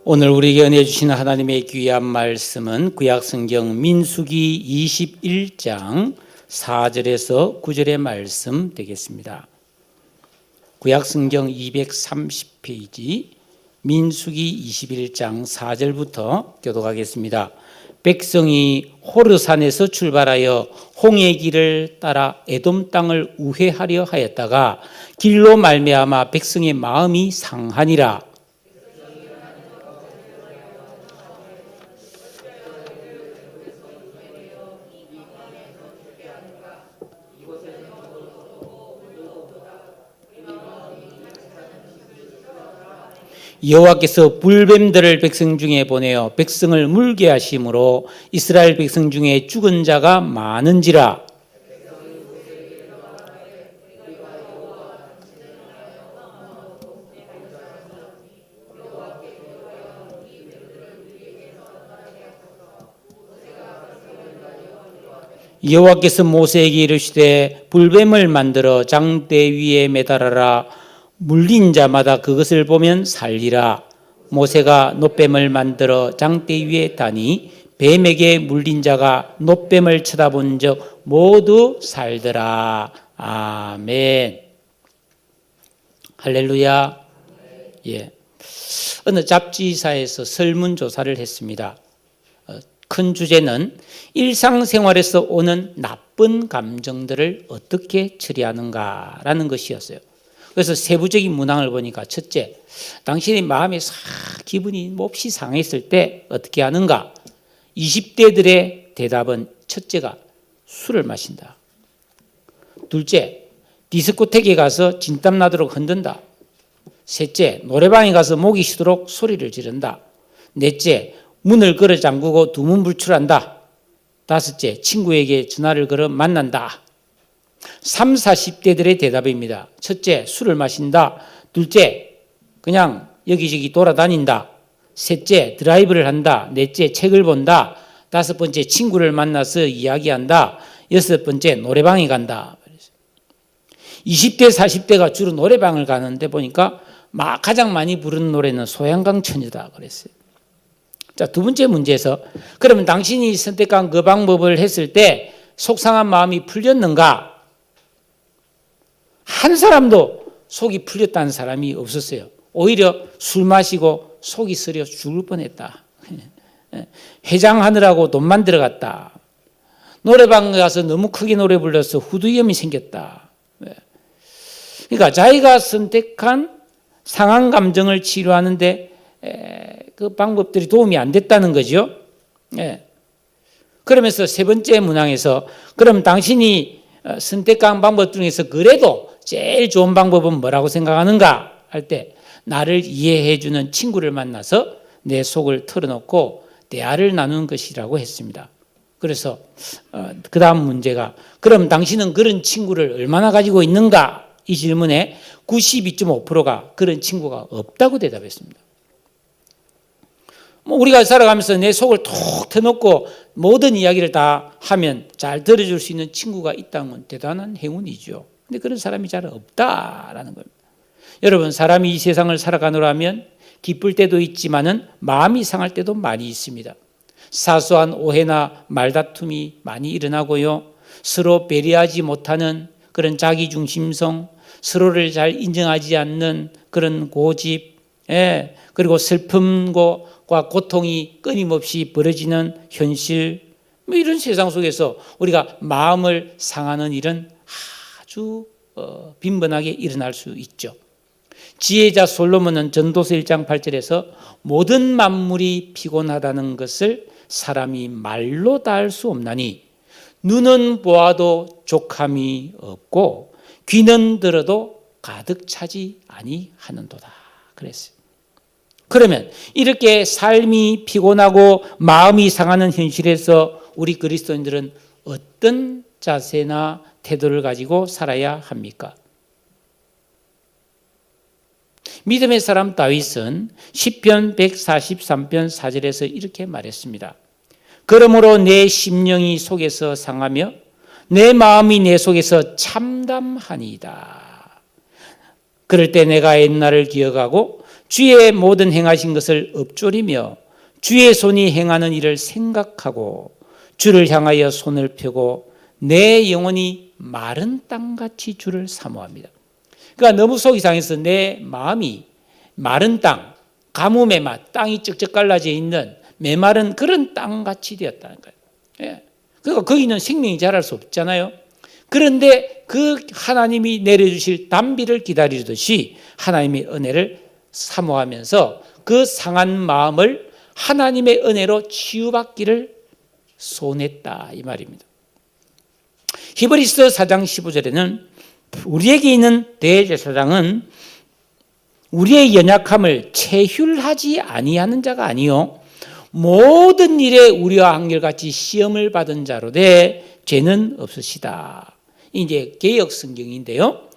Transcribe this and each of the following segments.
오늘 우리에게 은혜 주시는 하나님의 귀한 말씀은 구약성경 민수기 21장 4절에서 9절의 말씀 되겠습니다. 구약성경 230페이지 민수기 21장 4절부터 교독하겠습니다. 백성이 호르산에서 출발하여 홍해 길을 따라 에돔 땅을 우회하려 하였다가 길로 말미암아 백성의 마음이 상하니라. 여호와께서 불뱀들을 백성 중에 보내어 백성을 물게 하심으로 이스라엘 백성 중에 죽은 자가 많은지라. 여호와께서 모세에게 이르시되 불뱀을 만들어 장대 위에 매달아라. 물린 자마다 그것을 보면 살리라. 모세가 놋뱀을 만들어 장대 위에 다니 뱀에게 물린 자가 놋뱀을 쳐다본 적 모두 살더라. 아멘. 할렐루야. 예. 어느 잡지사에서 설문조사를 했습니다. 큰 주제는 일상생활에서 오는 나쁜 감정들을 어떻게 처리하는가라는 것이었어요. 그래서 세부적인 문항을 보니까 첫째, 당신의 마음에 싹 기분이 몹시 상했을 때 어떻게 하는가? 20대들의 대답은 첫째가 술을 마신다. 둘째, 디스코텍에 가서 진땀 나도록 흔든다. 셋째, 노래방에 가서 목이 쉬도록 소리를 지른다. 넷째, 문을 걸어 잠그고 두문불출한다. 다섯째, 친구에게 전화를 걸어 만난다. 30, 40대들의 대답입니다. 첫째, 술을 마신다. 둘째, 그냥 여기저기 돌아다닌다. 셋째, 드라이브를 한다. 넷째, 책을 본다. 다섯 번째, 친구를 만나서 이야기한다. 여섯 번째, 노래방에 간다. 20대, 40대가 주로 노래방을 가는데 보니까 가장 많이 부르는 노래는 소양강천이다 그랬어요. 자, 두 번째 문제에서 그러면 당신이 선택한 그 방법을 했을 때 속상한 마음이 풀렸는가? 한 사람도 속이 풀렸다는 사람이 없었어요. 오히려 술 마시고 속이 쓰려 죽을 뻔했다. 해장하느라고 돈만 들어갔다. 노래방 가서 너무 크게 노래 불러서 후두염이 생겼다. 그러니까 자기가 선택한 상한 감정을 치료하는데 그 방법들이 도움이 안 됐다는 거죠. 그러면서 세 번째 문항에서 그럼 당신이 선택한 방법 중에서 그래도 제일 좋은 방법은 뭐라고 생각하는가 할 때 나를 이해해 주는 친구를 만나서 내 속을 털어놓고 대화를 나누는 것이라고 했습니다. 그래서 그 다음 문제가 그럼 당신은 그런 친구를 얼마나 가지고 있는가? 이 질문에 92.5%가 그런 친구가 없다고 대답했습니다. 우리가 살아가면서 내 속을 톡 터놓고 모든 이야기를 다 하면 잘 들어줄 수 있는 친구가 있다는 건 대단한 행운이죠. 근데 그런 사람이 잘 없다라는 겁니다. 여러분, 사람이 이 세상을 살아가노라면 기쁠 때도 있지만은 마음이 상할 때도 많이 있습니다. 사소한 오해나 말다툼이 많이 일어나고요. 서로 배려하지 못하는 그런 자기중심성, 서로를 잘 인정하지 않는 그런 고집, 그리고 슬픔과 고통이 끊임없이 벌어지는 현실, 이런 세상 속에서 우리가 마음을 상하는 일은 아주 빈번하게 일어날 수 있죠. 지혜자 솔로몬은 전도서 1장 8절에서 모든 만물이 피곤하다는 것을 사람이 말로 다 할 수 없나니 눈은 보아도 족함이 없고 귀는 들어도 가득 차지 아니하는도다 그랬어요. 그러면 이렇게 삶이 피곤하고 마음이 상하는 현실에서 우리 그리스도인들은 어떤 자세나 태도를 가지고 살아야 합니까? 믿음의 사람 다윗은 시편 143편 4절에서 이렇게 말했습니다. 그러므로 내 심령이 속에서 상하며 내 마음이 내 속에서 참담하니이다. 그럴 때 내가 옛날을 기억하고 주의 모든 행하신 것을 읊조리며 주의 손이 행하는 일을 생각하고 주를 향하여 손을 펴고 내 영혼이 마른 땅같이 주를 사모합니다. 그러니까 너무 속이 상해서 내 마음이 마른 땅, 가뭄의 맛, 땅이 쩍쩍 갈라져 있는 메마른 그런 땅같이 되었다는 거예요. 예. 그러니까 거기는 생명이 자랄 수 없잖아요. 그런데 그 하나님이 내려주실 단비를 기다리듯이 하나님의 은혜를 사모하면서 그 상한 마음을 하나님의 은혜로 치유받기를 소원했다 이 말입니다. 히브리서 4장 15절에는 우리에게 있는 대제사장은 우리의 연약함을 체휼하지 아니하는 자가 아니요 모든 일에 우리와 한결같이 시험을 받은 자로되 죄는 없으시다. 이제 개역 성경인데요.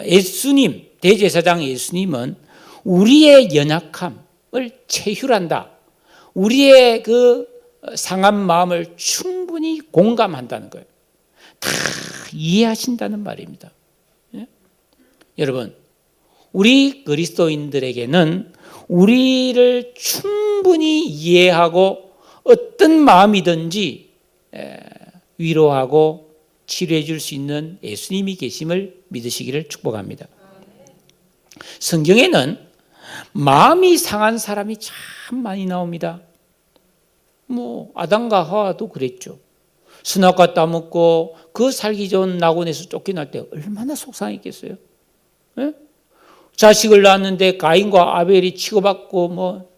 예수님 대제사장 예수님은 우리의 연약함을 체휼한다. 우리의 그 상한 마음을 충분히 공감한다는 거예요. 다 이해하신다는 말입니다. 예? 여러분, 우리 그리스도인들에게는 우리를 충분히 이해하고 어떤 마음이든지 위로하고 치료해 줄 수 있는 예수님이 계심을 믿으시기를 축복합니다. 성경에는 마음이 상한 사람이 참 많이 나옵니다. 아담과 하와도 그랬죠. 선악과 따먹고 그 살기 좋은 낙원에서 쫓겨날 때 얼마나 속상했겠어요. 예? 자식을 낳았는데 가인과 아벨이 치고받고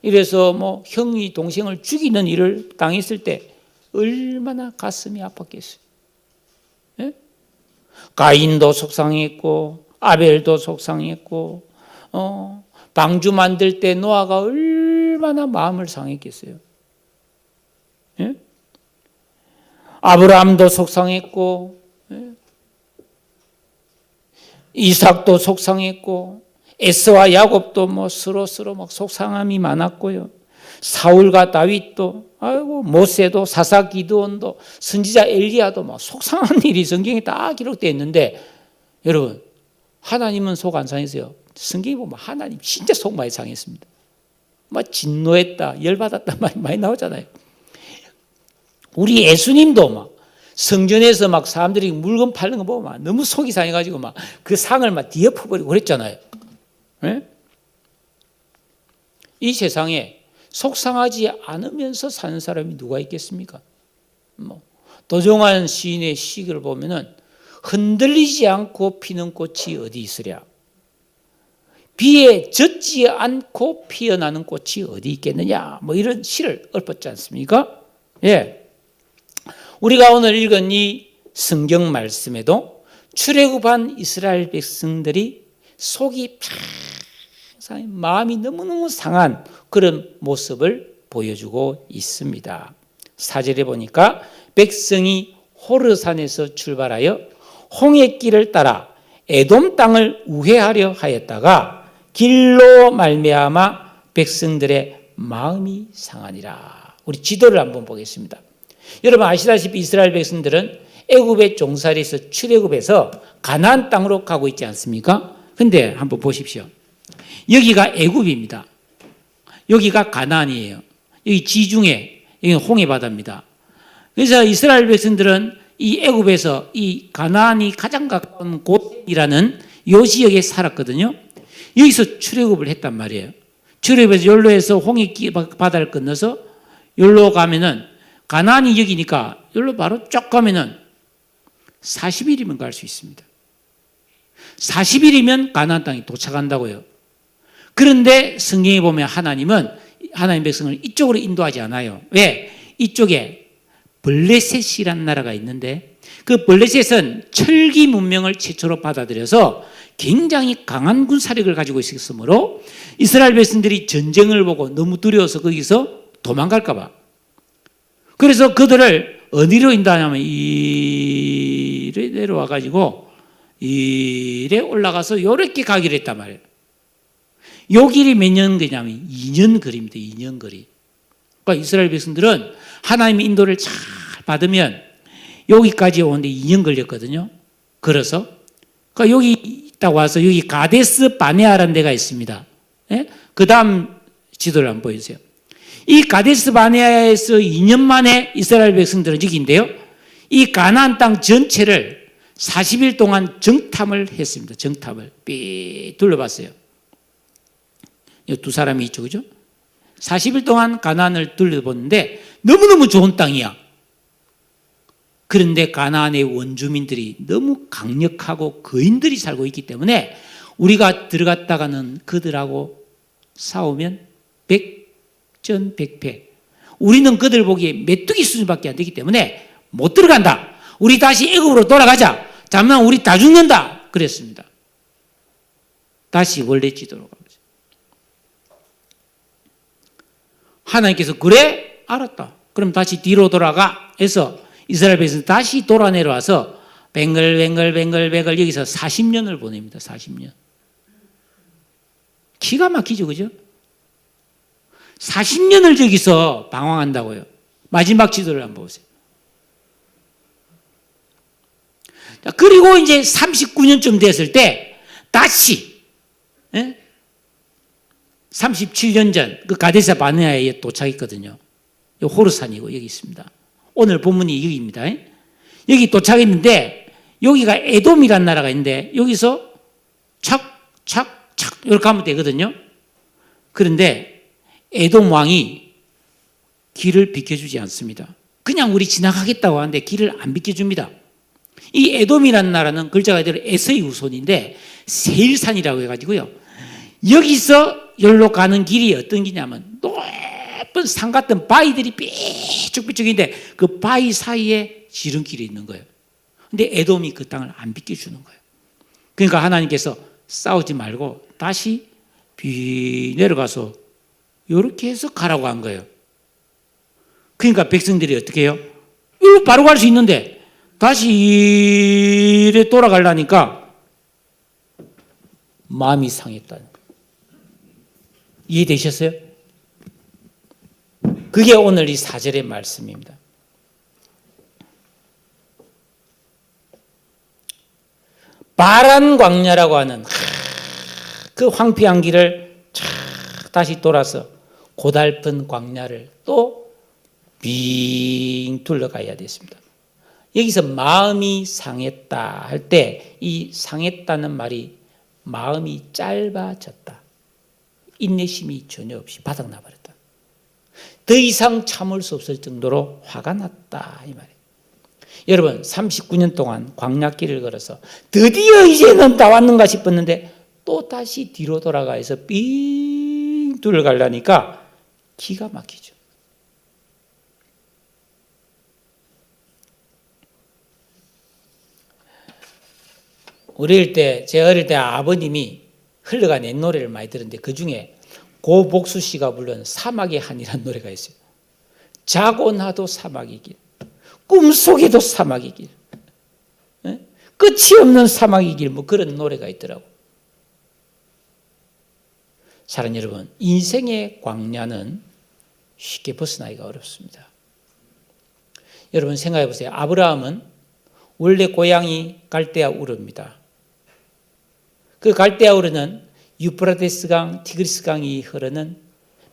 이래서 형이 동생을 죽이는 일을 당했을 때 얼마나 가슴이 아팠겠어요. 예? 가인도 속상했고 아벨도 속상했고 방주 만들 때 노아가 얼마나 마음을 상했겠어요. 예? 아브라함도 속상했고 이삭도 속상했고 에서와 야곱도 서로 막 속상함이 많았고요. 사울과 다윗도 모세도 사사 기드온도 선지자 엘리야도 막 속상한 일이 성경에 다 기록되어 있는데 여러분 하나님은 속 안 상했어요. 성경에 보면 하나님 진짜 속 많이 상했습니다. 막 진노했다 열받았다 많이 나오잖아요. 우리 예수님도 막 성전에서 막 사람들이 물건 파는 거 보면 막 너무 속이 상해가지고 막 그 상을 막 뒤엎어버리고 그랬잖아요. 네? 이 세상에 속상하지 않으면서 사는 사람이 누가 있겠습니까? 도종환 시인의 시를 보면은 흔들리지 않고 피는 꽃이 어디 있으랴? 비에 젖지 않고 피어나는 꽃이 어디 있겠느냐? 이런 시를 읊었지 않습니까? 예. 우리가 오늘 읽은 이 성경 말씀에도 출애굽한 이스라엘 백성들이 속이 상해 마음이 너무너무 상한 그런 모습을 보여주고 있습니다. 4절에 보니까 백성이 호르산에서 출발하여 홍해길을 따라 에돔 땅을 우회하려 하였다가 길로 말미암아 백성들의 마음이 상하니라. 우리 지도를 한번 보겠습니다. 여러분 아시다시피 이스라엘 백성들은 애굽의 종살이에서 출애굽해서 가나안 땅으로 가고 있지 않습니까? 근데 한번 보십시오. 여기가 애굽입니다. 여기가 가나안이에요. 여기 지중해, 여기 홍해 바다입니다. 그래서 이스라엘 백성들은 이 애굽에서 이 가나안이 가장 가까운 곳이라는 요 지역에 살았거든요. 여기서 출애굽을 했단 말이에요. 출애굽해서 열로에서 홍해 바다를 건너서 열로 가면은 가나안이 여기니까 열로 바로 쫙 가면은 40일이면 갈 수 있습니다. 40일이면 가나안 땅에 도착한다고요. 그런데 성경에 보면 하나님은 하나님 백성을 이쪽으로 인도하지 않아요. 왜? 이쪽에 블레셋이라는 나라가 있는데 그 블레셋은 철기 문명을 최초로 받아들여서 굉장히 강한 군사력을 가지고 있었으므로 이스라엘 백성들이 전쟁을 보고 너무 두려워서 거기서 도망갈까 봐. 그래서 그들을 어디로 인도하냐면 이래 내려와가지고 이래 올라가서 이렇게 가기로 했단 말이에요. 요 길이 몇 년 거냐면 2년 거리입니다. 2년 거리. 그러니까 이스라엘 백성들은 하나님의 인도를 잘 받으면 여기까지 오는데 2년 걸렸거든요. 그래서 그러니까 여기 딱 와서 여기 가데스 바네아라는 데가 있습니다. 예? 그 다음 지도를 한번 보여주세요. 이 가데스 바네아에서 2년 만에 이스라엘 백성들은 여기인데요. 이 가나안 땅 전체를 40일 동안 정탐을 했습니다. 정탐을 삐 둘러봤어요. 두 사람이 있죠, 그죠? 40일 동안 가나안을 둘러봤는데 너무너무 좋은 땅이야. 그런데 가나안의 원주민들이 너무 강력하고 거인들이 살고 있기 때문에 우리가 들어갔다가는 그들하고 싸우면 백전백패. 우리는 그들 보기에 메뚜기 수준밖에 안 되기 때문에 못 들어간다. 우리 다시 애굽으로 돌아가자. 잠깐 우리 다 죽는다. 그랬습니다. 다시 원래 지도로 가보죠. 하나님께서 그래? 알았다. 그럼 다시 뒤로 돌아가 해서 이스라엘 백성은 다시 돌아 내려와서 뱅글뱅글 여기서 40년을 보냅니다. 40년. 기가 막히죠, 그죠? 40년을 저기서 방황한다고요. 마지막 지도를 한번 보세요. 자, 그리고 이제 39년쯤 됐을 때 다시 37년 전 그 가데스 바네아에 도착했거든요. 호르산이고 여기 있습니다. 오늘 본문이 여기입니다. 여기 도착했는데 여기가 에돔이라는 나라가 있는데 여기서 착착착 이렇게 하면 되거든요. 그런데 에돔 왕이 길을 비켜주지 않습니다. 그냥 우리 지나가겠다고 하는데 길을 안 비켜줍니다. 이 에돔이라는 나라는 글자가 그대로 에서의 후손인데 세일산이라고 해가지고요. 여기서 여기로 가는 길이 어떤 길이냐면 높은 산 같은 바위들이 삐쭉삐쭉인데 그 바위 사이에 지름길이 있는 거예요. 근데 에돔이 그 땅을 안 비켜주는 거예요. 그러니까 하나님께서 싸우지 말고 다시 내려가서 이렇게 해서 가라고 한 거예요. 그러니까 백성들이 어떻게 해요? 이리로 바로 갈 수 있는데 다시 이래 돌아가려니까 마음이 상했다는 거예요. 이해되셨어요? 그게 오늘 이 4절의 말씀입니다. 바란 광야라고 하는 그 황폐한 길을 다시 돌아서 고달픈 광야를 또 빙 둘러가야 됐습니다. 여기서 마음이 상했다 할 때 이 상했다는 말이 마음이 짧아졌다. 인내심이 전혀 없이 바닥나버렸다. 더 이상 참을 수 없을 정도로 화가 났다 이 말이에요. 여러분 39년 동안 광야길을 걸어서 드디어 이제는 다 왔는가 싶었는데 또 다시 뒤로 돌아가서 삥 둘러가려니까 기가 막히죠. 제 어릴 때 아버님이 흘러간 옛 노래를 많이 들었는데 그 중에 고복수 씨가 부른 사막의 한이라는 노래가 있어요. 자고 나도 사막의 길, 꿈속에도 사막의 길, 끝이 없는 사막의 길, 뭐 그런 노래가 있더라고. 사랑하는 여러분, 인생의 광야는 쉽게 벗어나기가 어렵습니다. 여러분 생각해 보세요. 아브라함은 원래 고향이 갈대아 우르입니다. 그 갈대아 우르는 유프라테스 강, 티그리스 강이 흐르는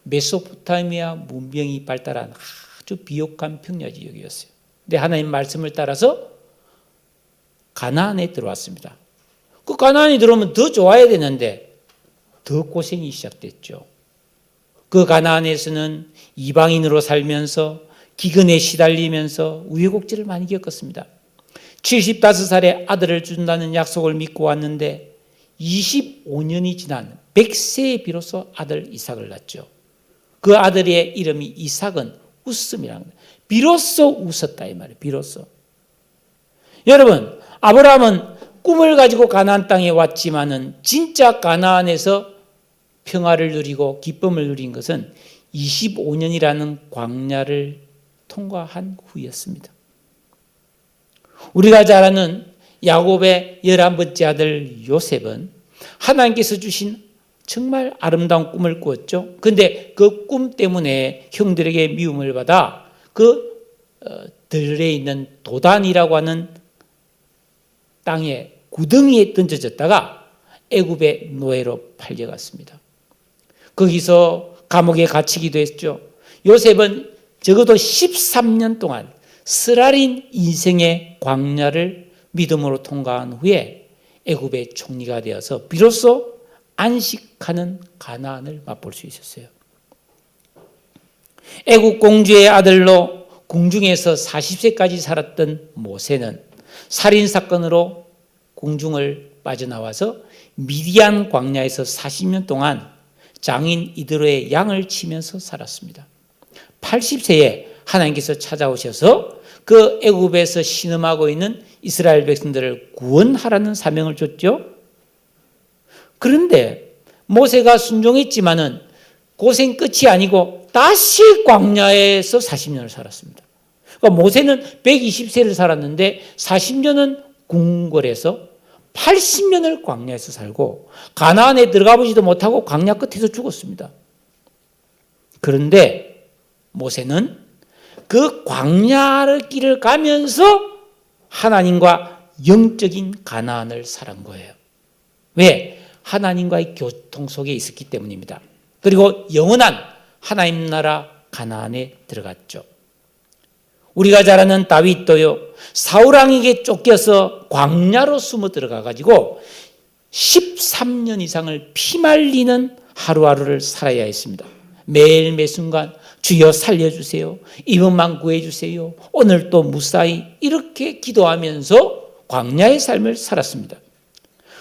메소포타미아 문명이 발달한 아주 비옥한 평야 지역이었어요. 근데 하나님 말씀을 따라서 가나안에 들어왔습니다. 그 가나안에 들어오면 더 좋아야 되는데 더 고생이 시작됐죠. 그 가나안에서는 이방인으로 살면서 기근에 시달리면서 우여곡절을 많이 겪었습니다. 75살에 아들을 준다는 약속을 믿고 왔는데 25년이 지난 100세에 비로소 아들 이삭을 낳죠. 그 아들의 이름이 이삭은 웃음이라는 거예요. 비로소 웃었다 이 말이에요. 비로소. 여러분 아브라함은 꿈을 가지고 가나안 땅에 왔지만은 진짜 가나안에서 평화를 누리고 기쁨을 누린 것은 25년이라는 광야를 통과한 후였습니다. 우리가 잘 아는 야곱의 11번째 아들 요셉은 하나님께서 주신 정말 아름다운 꿈을 꾸었죠. 그런데 그 꿈 때문에 형들에게 미움을 받아 그 들에 있는 도단이라고 하는 땅에 구덩이에 던져졌다가 애굽의 노예로 팔려갔습니다. 거기서 감옥에 갇히기도 했죠. 요셉은 적어도 13년 동안 쓰라린 인생의 광야를 믿음으로 통과한 후에 애굽의 총리가 되어서 비로소 안식하는 가나안을 맛볼 수 있었어요. 애굽 공주의 아들로 궁중에서 40세까지 살았던 모세는 살인사건으로 궁중을 빠져나와서 미디안 광야에서 40년 동안 장인 이드로의 양을 치면서 살았습니다. 80세에 하나님께서 찾아오셔서 그 애굽에서 신음하고 있는 이스라엘 백성들을 구원하라는 사명을 줬죠. 그런데 모세가 순종했지만은 고생 끝이 아니고 다시 광야에서 40년을 살았습니다. 그러니까 모세는 120세를 살았는데 40년은 궁궐에서 80년을 광야에서 살고 가나안에 들어가 보지도 못하고 광야 끝에서 죽었습니다. 그런데 모세는 그 광야를 길을 가면서 하나님과 영적인 가나안을 살은 거예요. 왜? 하나님과의 교통 속에 있었기 때문입니다. 그리고 영원한 하나님 나라 가나안에 들어갔죠. 우리가 잘 아는 다윗도요, 사울왕에게 쫓겨서 광야로 숨어 들어가 가지고 13년 이상을 피말리는 하루하루를 살아야 했습니다. 매일 매 순간 주여 살려주세요, 이번만 구해주세요, 오늘 또 무사히, 이렇게 기도하면서 광야의 삶을 살았습니다.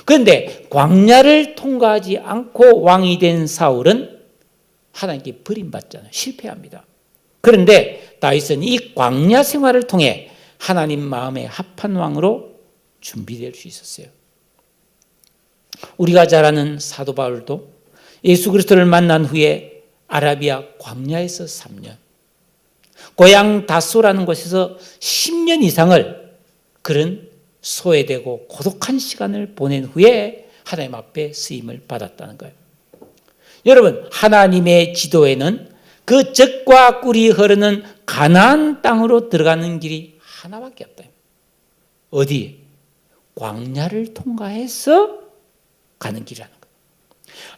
그런데 광야를 통과하지 않고 왕이 된 사울은 하나님께 버림받잖아요. 실패합니다. 그런데 다윗은 이 광야 생활을 통해 하나님 마음에 합한 왕으로 준비될 수 있었어요. 우리가 잘 아는 사도 바울도 예수 그리스도를 만난 후에 아라비아 광야에서 3년, 고향 다소라는 곳에서 10년 이상을 그런 소외되고 고독한 시간을 보낸 후에 하나님 앞에 쓰임을 받았다는 거예요. 여러분, 하나님의 지도에는 그 젖과 꿀이 흐르는 가나안 땅으로 들어가는 길이 하나밖에 없다. 어디? 광야를 통과해서 가는 길이라는 거예요.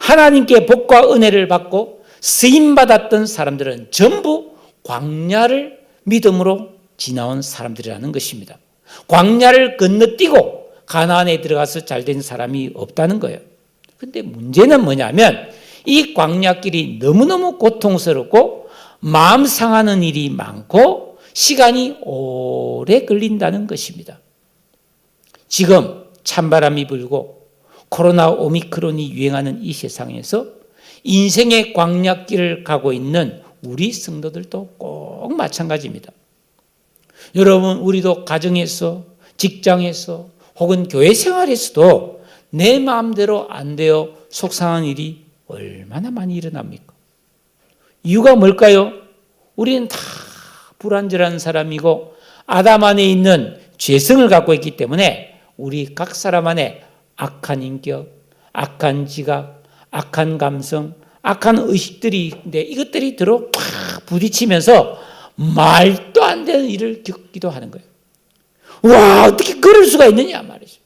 하나님께 복과 은혜를 받고 쓰임받았던 사람들은 전부 광야를 믿음으로 지나온 사람들이라는 것입니다. 광야를 건너뛰고 가나안에 들어가서 잘된 사람이 없다는 거예요. 그런데 문제는 뭐냐면 이 광야길이 너무너무 고통스럽고 마음 상하는 일이 많고 시간이 오래 걸린다는 것입니다. 지금 찬바람이 불고 코로나 오미크론이 유행하는 이 세상에서 인생의 광야길을 가고 있는 우리 성도들도 꼭 마찬가지입니다. 여러분, 우리도 가정에서, 직장에서 혹은 교회 생활에서도 내 마음대로 안 되어 속상한 일이 얼마나 많이 일어납니까? 이유가 뭘까요? 우리는 다 불완전한 사람이고 아담 안에 있는 죄성을 갖고 있기 때문에 우리 각 사람 안에 악한 인격, 악한 지각, 악한 감성, 악한 의식들이 있는데 이것들이 들어 팍 부딪히면서 말도 안 되는 일을 겪기도 하는 거예요. 와, 어떻게 그럴 수가 있느냐 말이죠.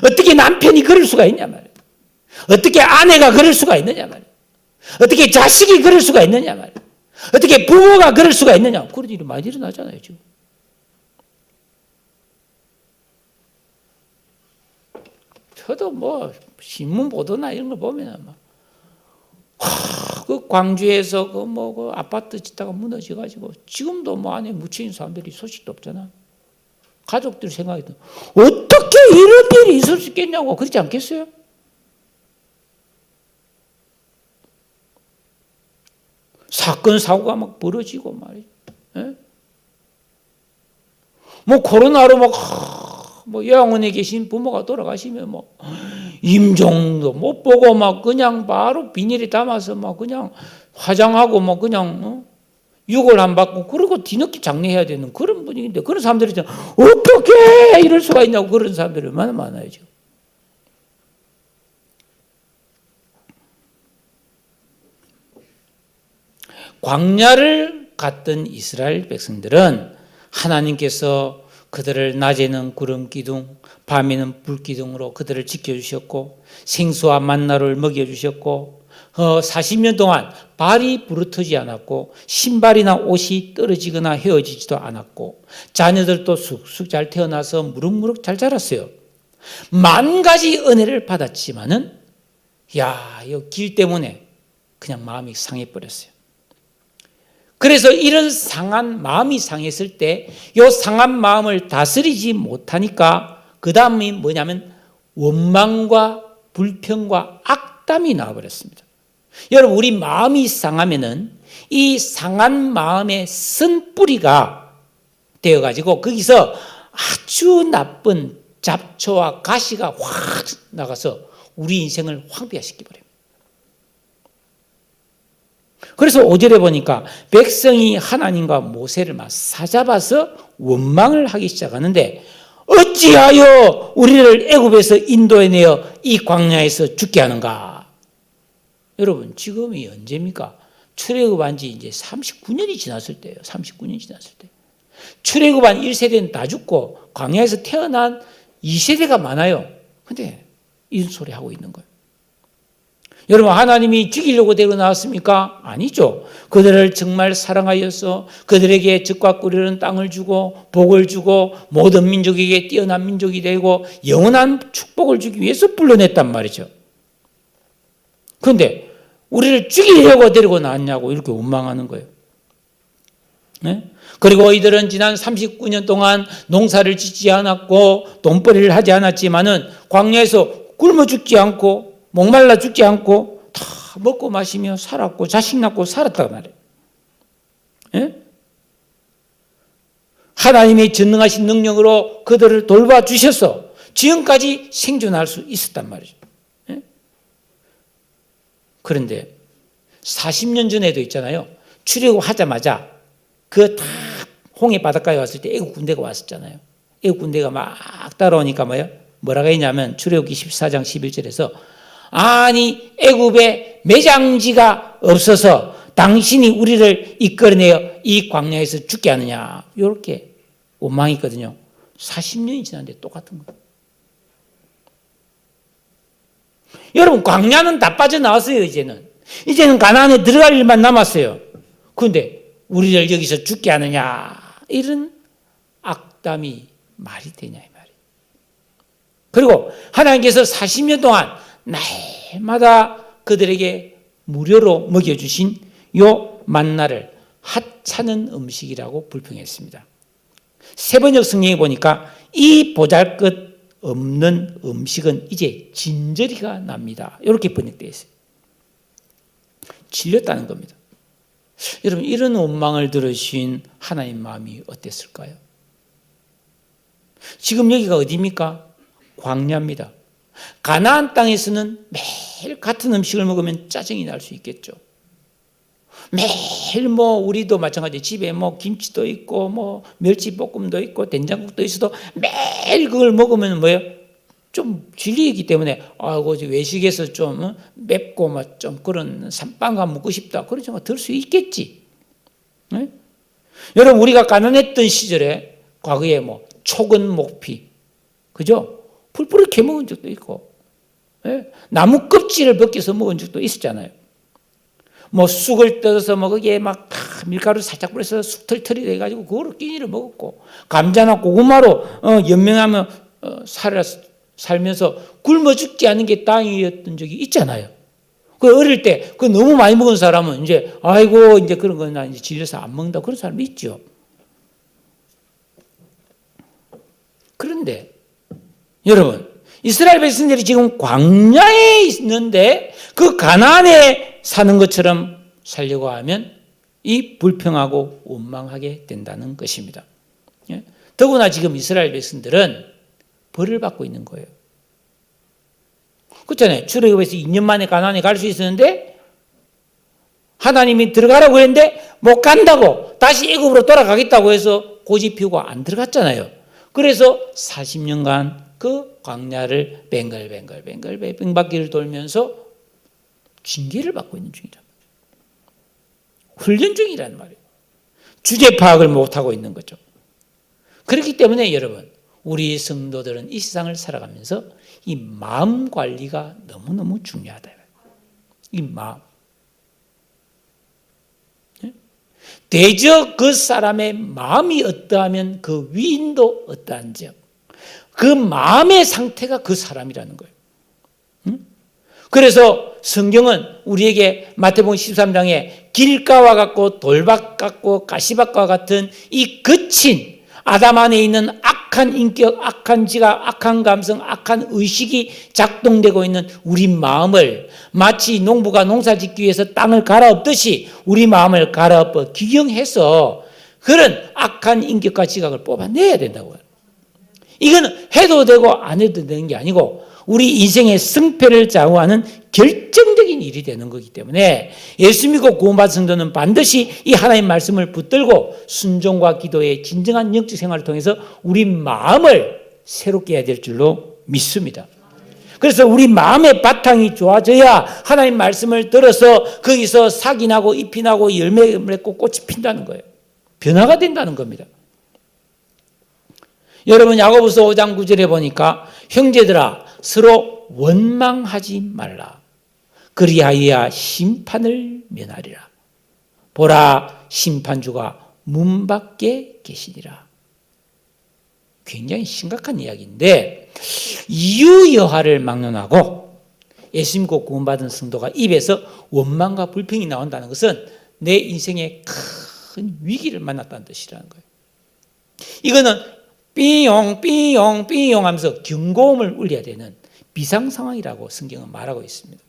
어떻게 남편이 그럴 수가 있냐 말이에요. 어떻게 아내가 그럴 수가 있느냐 말이에요. 어떻게 자식이 그럴 수가 있느냐 말이에요. 어떻게 부모가 그럴 수가 있느냐. 그런 일이 많이 일어나잖아요 지금. 저도 뭐 신문 보도나 이런 거 보면 그 광주에서 그 아파트 짓다가 무너져가지고 지금도 뭐 안에 묻혀있는 사람들이 소식도 없잖아. 가족들 생각이 들 어떻게 이런 일이 있을 수 있겠냐고 그러지 않겠어요? 사건 사고가 막 벌어지고 말이죠. 예? 뭐 코로나로 뭐 요양원에 계신 부모가 돌아가시면 뭐 임종도 못 보고 막 그냥 바로 비닐에 담아서 막 그냥 화장하고 뭐 그냥 유골 안 받고 그러고 뒤늦게 장례해야 되는 그런 분위기인데 그런 사람들이 어떻게 이럴 수가 있냐고 그런 사람들이 얼마나 많아요 지금. 광야를 갔던 이스라엘 백성들은 하나님께서 그들을 낮에는 구름 기둥, 밤에는 불 기둥으로 그들을 지켜주셨고 생수와 만나를 먹여주셨고 40년 동안 발이 부르트지 않았고 신발이나 옷이 떨어지거나 헤어지지도 않았고 자녀들도 쑥쑥 잘 태어나서 무럭무럭 잘 자랐어요. 만 가지 은혜를 받았지만은 이 길 때문에 그냥 마음이 상해버렸어요. 그래서 이런 상한 마음이 상했을 때 이 상한 마음을 다스리지 못하니까 그 다음이 뭐냐면 원망과 불평과 악담이 나와버렸습니다. 여러분, 우리 마음이 상하면은 이 상한 마음의 쓴뿌리가 되어가지고 거기서 아주 나쁜 잡초와 가시가 확 나가서 우리 인생을 황폐화시켜버려요. 그래서 5절에 보니까 백성이 하나님과 모세를 막 사잡아서 원망을 하기 시작하는데 어찌하여 우리를 애굽에서 인도해내어 이 광야에서 죽게 하는가? 여러분, 지금이 언제입니까? 출애굽한 지 이제 39년이 지났을 때예요. 39년이 지났을 때. 출애굽한 1세대는 다 죽고 광야에서 태어난 2세대가 많아요. 근데 이런 소리 하고 있는 거예요. 여러분, 하나님이 죽이려고 데리고 나왔습니까? 아니죠. 그들을 정말 사랑하여서 그들에게 젖과 꿀이는 땅을 주고 복을 주고 모든 민족에게 뛰어난 민족이 되고 영원한 축복을 주기 위해서 불러냈단 말이죠. 그런데 우리를 죽이려고 데리고 나왔냐고 이렇게 원망하는 거예요. 네? 그리고 이들은 지난 39년 동안 농사를 짓지 않았고 돈벌이를 하지 않았지만은 광야에서 굶어 죽지 않고 목말라 죽지 않고 다 먹고 마시며 살았고 자식 낳고 살았단 말이에요. 예? 하나님의 전능하신 능력으로 그들을 돌봐주셔서 지금까지 생존할 수 있었단 말이죠. 예? 그런데 40년 전에도 있잖아요. 출애굽하자마자 그 다 홍해 바닷가에 왔을 때 애국 군대가 왔었잖아요. 애국 군대가 막 따라오니까 뭐라고 했냐면 출애굽기 14장 11절에서 아니 애굽에 매장지가 없어서 당신이 우리를 이끌어내어 이 광야에서 죽게 하느냐 이렇게 원망했거든요. 40년이 지났는데 똑같은 거예요. 여러분, 광야는 다 빠져나왔어요. 이제는 가나안에 들어갈 일만 남았어요. 그런데 우리를 여기서 죽게 하느냐 이런 악담이 말이 되냐 이 말이에요. 그리고 하나님께서 40년 동안 날마다 그들에게 무료로 먹여주신 요 만나를 하찮은 음식이라고 불평했습니다. 세번역 성경에 보니까 이 보잘것 없는 음식은 이제 진저리가 납니다. 이렇게 번역되어 있어요. 질렸다는 겁니다. 여러분, 이런 원망을 들으신 하나님 마음이 어땠을까요? 지금 여기가 어디입니까? 광야입니다. 가나안 땅에서는 매일 같은 음식을 먹으면 짜증이 날 수 있겠죠. 매일 우리도 마찬가지 집에 김치도 있고 멸치볶음도 있고 된장국도 있어도 매일 그걸 먹으면 좀 질리기 때문에 외식에서 좀 맵고 좀 그런 산빵가 먹고 싶다 그런 생각 들 수 있겠지. 네? 여러분, 우리가 가난했던 시절에 과거에 촉은 목피, 그죠? 풀뿌리 캐 먹은 적도 있고, 네? 나무 껍질을 벗겨서 먹은 적도 있었잖아요. 쑥을 뜯어서 거기에 밀가루 살짝 뿌려서 쑥털털이 돼가지고 그거로 끼니를 먹었고, 감자나 고구마로 연명하며 살면서 굶어 죽지 않는 게 땅이었던 적이 있잖아요. 그 어릴 때 그 너무 많이 먹은 사람은 이제 그런 건 나 이제 질려서 안 먹는다 그런 사람이 있죠. 그런데 여러분, 이스라엘 백성들이 지금 광야에 있는데 그 가나안에 사는 것처럼 살려고 하면 이 불평하고 원망하게 된다는 것입니다. 더구나 지금 이스라엘 백성들은 벌을 받고 있는 거예요. 그렇잖아요. 출애굽에서 2년 만에 가나안에 갈 수 있었는데 하나님이 들어가라고 했는데 못 간다고 다시 애굽으로 돌아가겠다고 해서 고집 피우고 안 들어갔잖아요. 그래서 40년간 그 광야를 뱅글뱅글 뺑바퀴를 돌면서 징계를 받고 있는 중이란 말이에요. 훈련 중이란 말이에요. 주제 파악을 못하고 있는 거죠. 그렇기 때문에 여러분, 우리 성도들은 이 세상을 살아가면서 이 마음 관리가 너무너무 중요하다. 이 마음. 대저 그 사람의 마음이 어떠하면 그 위인도 어떠한지요. 그 마음의 상태가 그 사람이라는 거예요. 그래서 성경은 우리에게 마태복음 13장에 길가와 같고 돌밭 같고 가시밭과 같은 이 거친 아담 안에 있는 악한 인격, 악한 지각, 악한 감성, 악한 의식이 작동되고 있는 우리 마음을 마치 농부가 농사 짓기 위해서 땅을 갈아엎듯이 우리 마음을 갈아엎어 기경해서 그런 악한 인격과 지각을 뽑아내야 된다고요. 이건 해도 되고 안 해도 되는 게 아니고 우리 인생의 승패를 좌우하는 결정적인 일이 되는 거기 때문에 예수 믿고 구원받은 성도는 반드시 이 하나님 말씀을 붙들고 순종과 기도의 진정한 영적 생활을 통해서 우리 마음을 새롭게 해야 될 줄로 믿습니다. 그래서 우리 마음의 바탕이 좋아져야 하나님 말씀을 들어서 거기서 삭이 나고 잎이 나고 열매를 맺고 꽃이 핀다는 거예요. 변화가 된다는 겁니다. 여러분 야고보서 5장 9절에 보니까 형제들아 서로 원망하지 말라. 그리하여야 심판을 면하리라. 보라 심판주가 문 밖에 계시니라. 굉장히 심각한 이야기인데 이유여하를 막론하고 예수 믿고 구원받은 성도가 입에서 원망과 불평이 나온다는 것은 내 인생에 큰 위기를 만났다는 뜻이라는 거예요. 이거는 삐용 삐용 삐용 하면서 경고음을 울려야 되는 비상상황이라고 성경은 말하고 있습니다.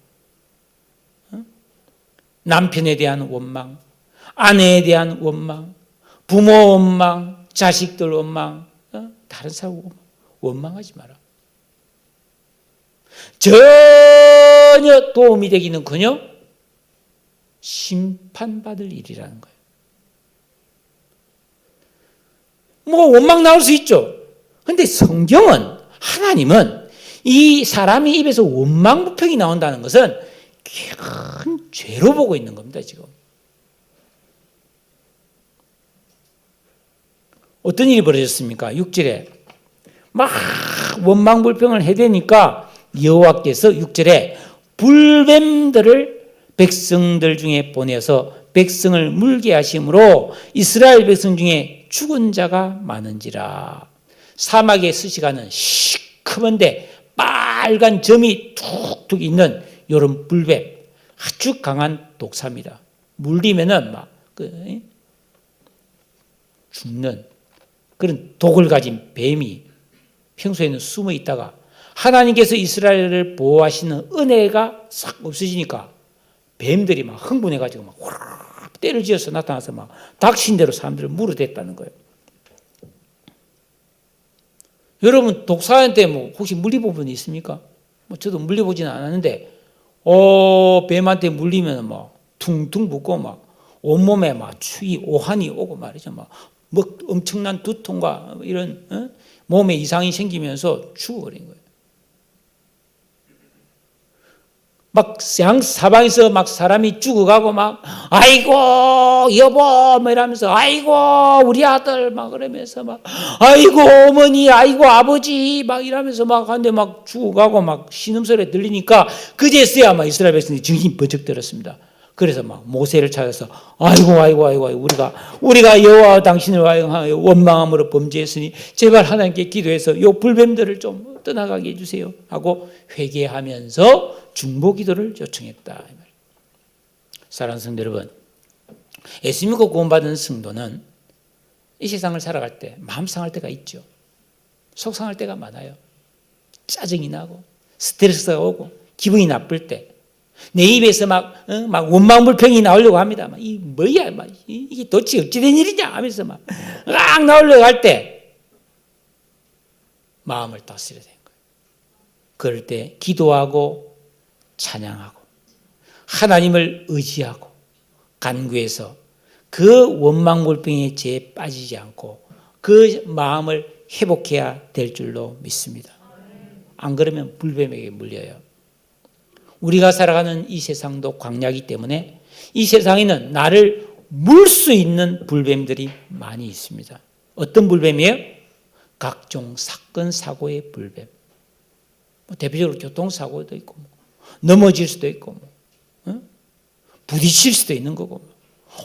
남편에 대한 원망, 아내에 대한 원망, 부모 원망, 자식들 원망, 다른 사람 원망하지 마라. 전혀 도움이 되기는커녕 심판받을 일이라는 거예요. 뭐 원망 나올 수 있죠. 그런데 성경은 하나님은 이 사람이 입에서 원망 불평이 나온다는 것은 큰 죄로 보고 있는 겁니다. 지금 어떤 일이 벌어졌습니까? 6절에 막 원망 불평을 해대니까 여호와께서 6절에 불뱀들을 백성들 중에 보내서 백성을 물게 하심으로 이스라엘 백성 중에 죽은 자가 많은지라. 사막의 스시가는 시커먼데 빨간 점이 툭툭 있는 이런 불뱀, 아주 강한 독사입니다. 물리면은 막 죽는 그런 독을 가진 뱀이 평소에는 숨어 있다가 하나님께서 이스라엘을 보호하시는 은혜가 싹 없어지니까 뱀들이 막 흥분해가지고 막 호락 때를 지어서 나타나서 막 닥친 대로 사람들을 물어댔다는 거예요. 여러분 독사한테 뭐 혹시 물려본 분이 있습니까? 뭐 저도 물려보지는 않았는데, 뱀한테 물리면 막 퉁퉁 붓고 막 온몸에 막 추위 오한이 오고 말이죠. 막 엄청난 두통과 이런 몸에 이상이 생기면서 죽어버린 거예요. 막 양 사방에서 막 사람이 죽어가고 막 아이고 여보 뭐 이러면서 아이고 우리 아들 막 그러면서 막 아이고 어머니 아이고 아버지 막 이러면서 막 한데 막 죽어가고 막 신음소리 들리니까 그제서야 막 이스라엘 백성이 정신이 번쩍 들었습니다. 그래서 막 모세를 찾아서 아이고 우리가 여호와 당신을 원망함으로 범죄했으니 제발 하나님께 기도해서 요 불뱀들을 좀 떠나가게 해주세요 하고 회개하면서 중보기도를 요청했다. 사랑하는 성도 여러분, 예수 믿고 구원받은 성도는 이 세상을 살아갈 때 마음 상할 때가 있죠. 속 상할 때가 많아요. 짜증이 나고 스트레스가 오고 기분이 나쁠 때 내 입에서 막 원망 불평이 나오려고 합니다. 막 이 뭐야, 막 이게 도대체 어찌된 일이냐 하면서 막 나오려고 할 때 마음을 다스려야 되는 거예요. 그럴 때 기도하고 찬양하고 하나님을 의지하고 간구해서 그 원망 불평의 죄에 빠지지 않고 그 마음을 회복해야 될 줄로 믿습니다. 안 그러면 불뱀에게 물려요. 우리가 살아가는 이 세상도 광야이기 때문에 이 세상에는 나를 물 수 있는 불뱀들이 많이 있습니다. 어떤 불뱀이에요? 각종 사건 사고의 불뱀. 대표적으로 교통사고도 있고, 넘어질 수도 있고, 부딪힐 수도 있는 거고,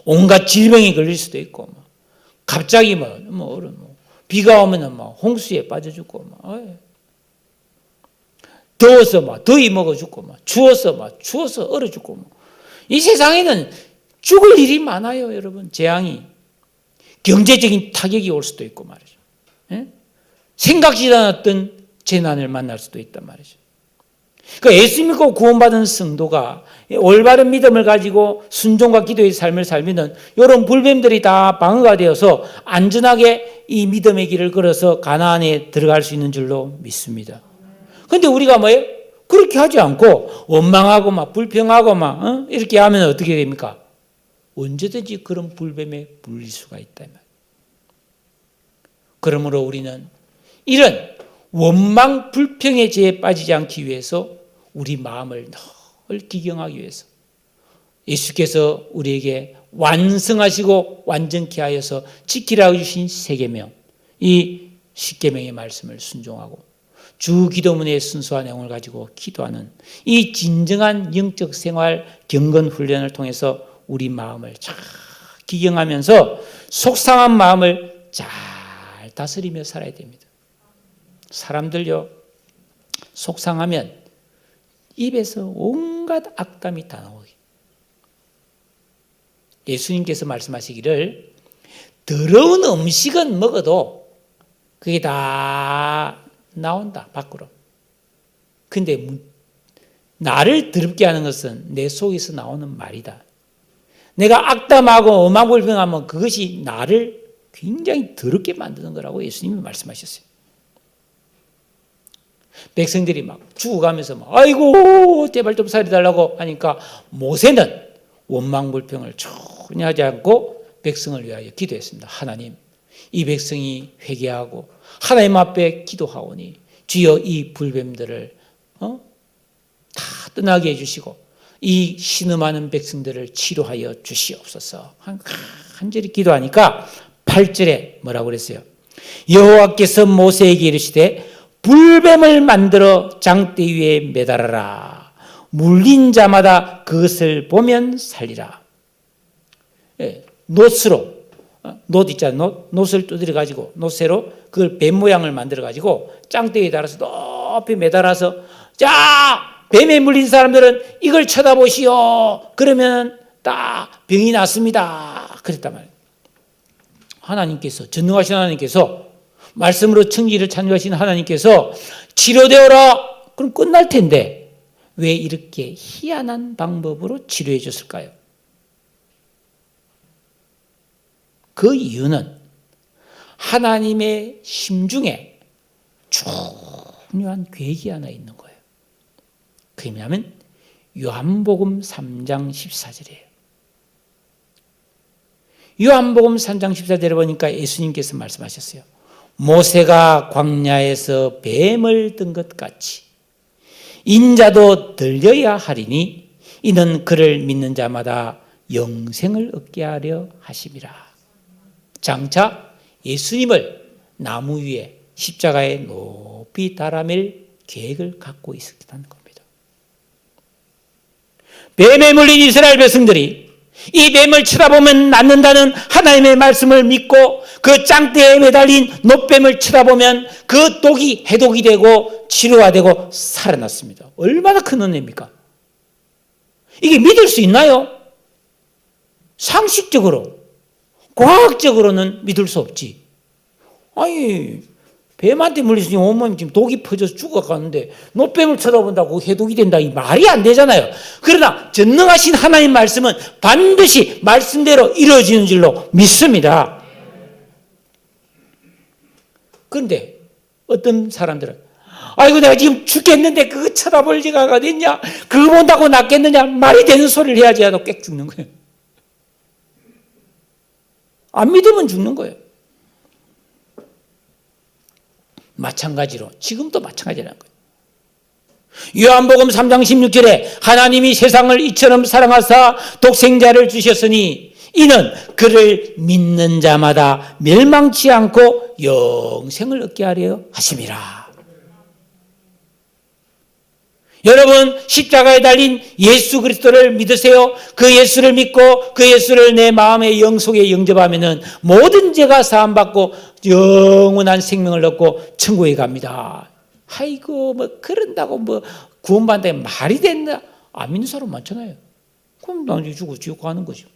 온갖 질병이 걸릴 수도 있고, 갑자기 비가 오면 홍수에 빠져 죽고, 더워서 더위 먹어 죽고, 추워서 얼어 죽고, 이 세상에는 죽을 일이 많아요, 여러분. 재앙이. 경제적인 타격이 올 수도 있고 말이죠. 생각지도 않았던 재난을 만날 수도 있단 말이죠. 그러니까 예수 믿고 구원받은 성도가 올바른 믿음을 가지고 순종과 기도의 삶을 살면 이런 불뱀들이 다 방어가 되어서 안전하게 이 믿음의 길을 걸어서 가나안에 들어갈 수 있는 줄로 믿습니다. 그런데 우리가 뭐예요? 그렇게 하지 않고 원망하고 불평하고 이렇게 하면 어떻게 됩니까? 언제든지 그런 불뱀에 물릴 수가 있다. 그러므로 우리는 이런 원망 불평의 죄에 빠지지 않기 위해서 우리 마음을 늘 기경하기 위해서 예수께서 우리에게 완성하시고 완전케 하여서 지키라고 주신 세 계명, 이 십계명의 말씀을 순종하고 주 기도문의 순수한 내용을 가지고 기도하는 이 진정한 영적 생활 경건 훈련을 통해서 우리 마음을 잘 기경하면서 속상한 마음을 잘 다스리며 살아야 됩니다. 사람들요, 속상하면 입에서 온갖 악담이 다 나오게. 예수님께서 말씀하시기를 더러운 음식은 먹어도 그게 다 나온다, 밖으로. 근데 나를 더럽게 하는 것은 내 속에서 나오는 말이다. 내가 악담하고 오만불평하면 그것이 나를 굉장히 더럽게 만드는 거라고 예수님이 말씀하셨어요. 백성들이 막 죽어가면서 아이고 제발 좀 살려달라고 하니까 모세는 원망불평을 전혀 하지 않고 백성을 위하여 기도했습니다. 하나님, 이 백성이 회개하고 하나님 앞에 기도하오니 주여 이 불뱀들을 다 떠나게 해주시고 이 신음하는 백성들을 치료하여 주시옵소서. 간절히 기도하니까 8절에 뭐라고 그랬어요? 여호와께서 모세에게 이르시되 불뱀을 만들어 장대 위에 매달아라. 물린 자마다 그것을 보면 살리라. 놋으로, 놋 있잖아요. 놋을 두드려 가지고 놋새로 그걸 뱀 모양을 만들어 가지고 장대 위에 달아서 높이 매달아서 자, 뱀에 물린 사람들은 이걸 쳐다보시오. 그러면 딱 병이 낫습니다. 그랬단 말이에요. 하나님께서, 전능하신 하나님께서 말씀으로 천지를 창조하신 하나님께서 치료되어라. 그럼 끝날 텐데 왜 이렇게 희한한 방법으로 치료해 줬을까요? 그 이유는 하나님의 심중에 중요한 계획이 하나 있는 거예요. 그게 뭐냐면 요한복음 3장 14절이에요. 요한복음 3장 14절에 보니까 예수님께서 말씀하셨어요. 모세가 광야에서 뱀을 든 것 같이 인자도 들려야 하리니 이는 그를 믿는 자마다 영생을 얻게 하려 하심이라. 장차 예수님을 나무 위에 십자가에 높이 달아맬 계획을 갖고 있었다는 겁니다. 뱀에 물린 이스라엘 백성들이 이 뱀을 쳐다보면 낫는다는 하나님의 말씀을 믿고 그 짱대에 매달린 놋뱀을 쳐다보면 그 독이 해독이 되고 치료가 되고 살아났습니다. 얼마나 큰 은혜입니까? 이게 믿을 수 있나요? 상식적으로, 과학적으로는 믿을 수 없지. 아니, 뱀한테 물렸으니 온몸에 지금 독이 퍼져서 죽어가는데 놋뱀을 쳐다본다고 해독이 된다. 이 말이 안 되잖아요. 그러나 전능하신 하나님 말씀은 반드시 말씀대로 이루어지는 줄로 믿습니다. 그런데 어떤 사람들은 아이고 내가 지금 죽겠는데 그거 쳐다볼 리가 어딨냐? 그거 본다고 낫겠느냐? 말이 되는 소리를 해야지 하도 꽥 죽는 거예요. 안 믿으면 죽는 거예요. 마찬가지로 지금도 마찬가지라는 거예요. 요한복음 3장 16절에 하나님이 세상을 이처럼 사랑하사 독생자를 주셨으니 이는 그를 믿는 자마다 멸망치 않고 영생을 얻게 하려 하심이라. 여러분, 십자가에 달린 예수 그리스도를 믿으세요. 그 예수를 믿고 그 예수를 내 마음의 영속에 영접하면은 모든 죄가 사함받고 영원한 생명을 얻고 천국에 갑니다. 아이고, 뭐 그런다고 뭐 구원받는다고 말이 됐나? 안 믿는 사람 많잖아요. 그럼 나중에 죽고 지옥 가는 거죠.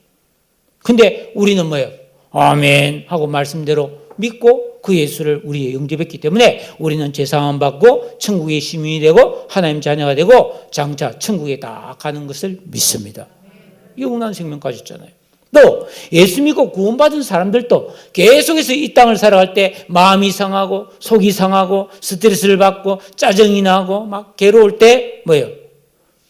근데 우리는 뭐예요? 아멘 하고 말씀대로 믿고 그 예수를 우리의 영접했기 때문에 우리는 죄사함 받고 천국의 시민이 되고 하나님 자녀가 되고 장차 천국에 다 가는 것을 믿습니다. 영원한 생명까지 있잖아요. 또 예수 믿고 구원받은 사람들도 계속해서 이 땅을 살아갈 때 마음이 상하고 속이 상하고 스트레스를 받고 짜증이 나고 막 괴로울 때 뭐예요?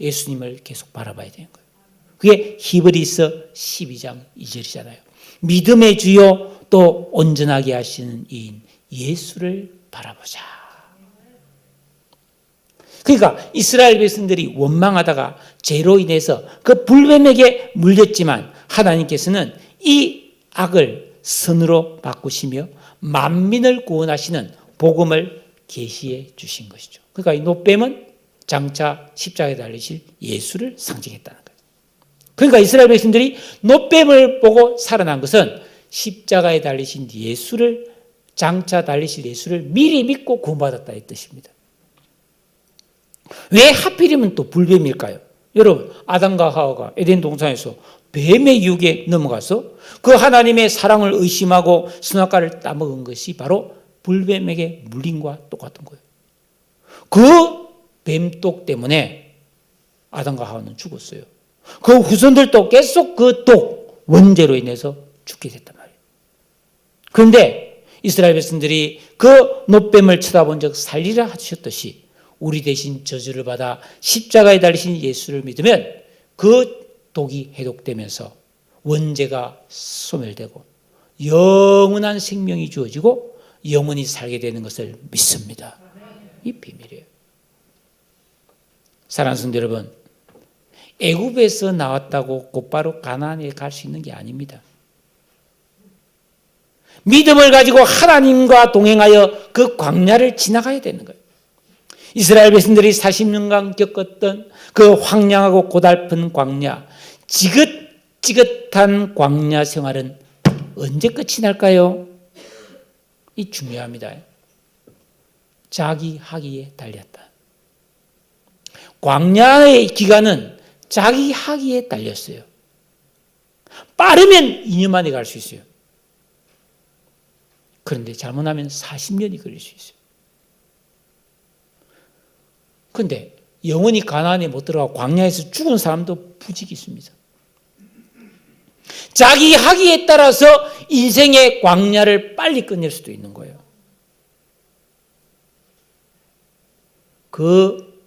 예수님을 계속 바라봐야 되는 거예요. 그게 히브리서 12장 2절이잖아요. 믿음의 주요 또 온전하게 하시는 이인 예수를 바라보자. 그러니까 이스라엘 백성들이 원망하다가 죄로 인해서 그 불뱀에게 물렸지만 하나님께서는 이 악을 선으로 바꾸시며 만민을 구원하시는 복음을 계시해 주신 것이죠. 그러니까 이 노뱀은 장차 십자가에 달리실 예수를 상징했다는 거예요. 그러니까 이스라엘 백성들이 노뱀을 보고 살아난 것은 십자가에 달리신 예수를, 장차 달리실 예수를 미리 믿고 구원받았다 이 뜻입니다. 왜 하필이면 또 불뱀일까요? 여러분, 아담과 하와가 에덴 동산에서 뱀의 유혹에 넘어가서 그 하나님의 사랑을 의심하고 선악과를 따먹은 것이 바로 불뱀에게 물림과 똑같은 거예요. 그 뱀독 때문에 아담과 하와는 죽었어요. 그 후손들도 계속 그 독, 원죄로 인해서 죽게 됐단 말이에요. 그런데 이스라엘 백성들이 그 노뱀을 쳐다본 적 살리라 하셨듯이 우리 대신 저주를 받아 십자가에 달리신 예수를 믿으면 그 독이 해독되면서 원죄가 소멸되고 영원한 생명이 주어지고 영원히 살게 되는 것을 믿습니다. 이 비밀이에요. 사랑하는 성도 여러분, 애굽에서 나왔다고 곧바로 가나안에 갈 수 있는 게 아닙니다. 믿음을 가지고 하나님과 동행하여 그 광야를 지나가야 되는 거예요. 이스라엘 백성들이 40년간 겪었던 그 황량하고 고달픈 광야, 지긋지긋한 광야 생활은 언제 끝이 날까요? 이 중요합니다. 자기 학위에 달렸다. 광야의 기간은 자기 학위에 달렸어요. 빠르면 2년 만에 갈 수 있어요. 그런데 잘못하면 40년이 걸릴 수 있어요. 그런데 영원히 가나안에 못 들어가고 광야에서 죽은 사람도 부직이 있습니다. 자기 학위에 따라서 인생의 광야를 빨리 끝낼 수도 있는 거예요. 그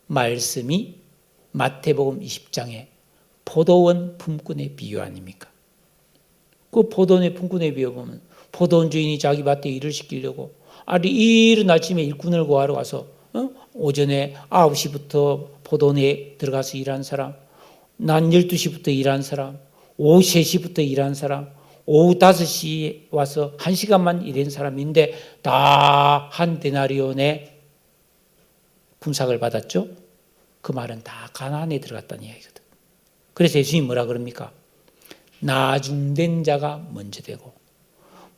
말씀이 마태복음 20장에 포도원 품꾼의 비유 아닙니까? 그 포도원의 품꾼의 비유 보면 포도원 주인이 자기 밭에 일을 시키려고 이른 아침에 일꾼을 구하러 가서 오전에 9시부터 포도원에 들어가서 일한 사람, 낮 12시부터 일한 사람, 오후 3시부터 일한 사람, 오후 5시에 와서 1시간만 일한 사람인데 다 한 데나리온의 품삯을 받았죠. 그 말은 다 가나안에 들어갔다는 이야기거든. 그래서 예수님이 뭐라 그럽니까? 나중된 자가 먼저 되고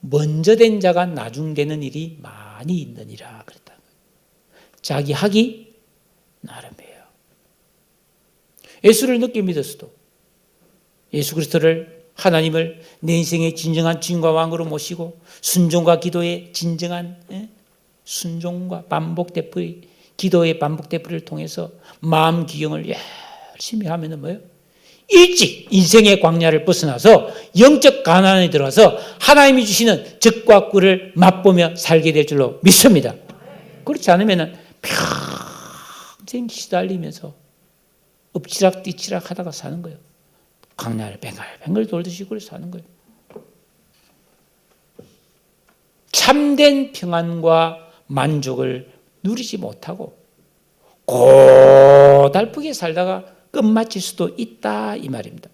먼저 된 자가 나중되는 일이 많이 있느니라 그랬다. 자기 학이 나름이에요. 예수를 늦게 믿었어도 예수 그리스도를, 하나님을 내 인생의 진정한 주인과 왕으로 모시고 순종과 기도의 진정한 순종과 반복 되풀이, 기도의 반복 되풀이를 통해서 마음 기경을 열심히 하면은 뭐예요? 일찍 인생의 광야를 벗어나서 영적 가나안에 들어가서 하나님이 주시는 적과 꿀을 맛보며 살게 될 줄로 믿습니다. 그렇지 않으면 평생 시달리면서 엎치락 뒤치락 하다가 사는 거예요. 광야를 뱅글뱅글 돌듯이 그래 사는 거예요. 참된 평안과 만족을 누리지 못하고 고달프게 살다가 끝마칠 수도 있다 이 말입니다.